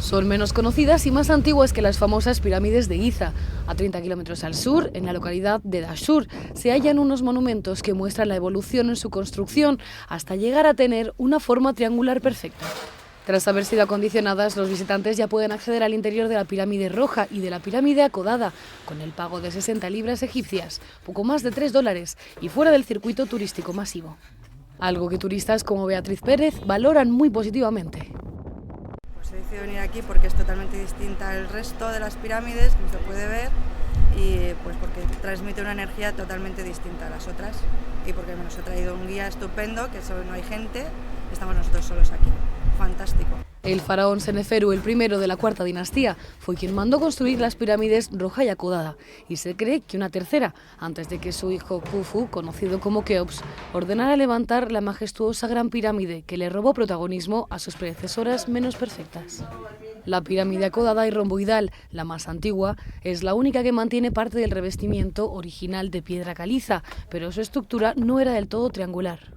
Son menos conocidas y más antiguas que las famosas pirámides de Giza. A 30 kilómetros al sur, en la localidad de Dashur, se hallan unos monumentos que muestran la evolución en su construcción hasta llegar a tener una forma triangular perfecta. Tras haber sido acondicionadas, los visitantes ya pueden acceder al interior de la pirámide roja y de la pirámide acodada, con el pago de 60 libras egipcias, poco más de $3, y fuera del circuito turístico masivo. Algo que turistas como Beatriz Pérez valoran muy positivamente. Pues he decidido venir aquí porque es totalmente distinta al resto de las pirámides, como se puede ver, y pues porque transmite una energía totalmente distinta a las otras, y porque nos ha traído un guía estupendo, que solo no hay gente, estamos nosotros solos aquí. Fantástico. El faraón Seneferu, el primero de la cuarta dinastía, fue quien mandó construir las pirámides Roja y Acodada, y se cree que una tercera, antes de que su hijo Khufu, conocido como Keops, ordenara levantar la majestuosa Gran Pirámide que le robó protagonismo a sus predecesoras menos perfectas. La pirámide acodada y romboidal, la más antigua, es la única que mantiene parte del revestimiento original de piedra caliza, pero su estructura no era del todo triangular.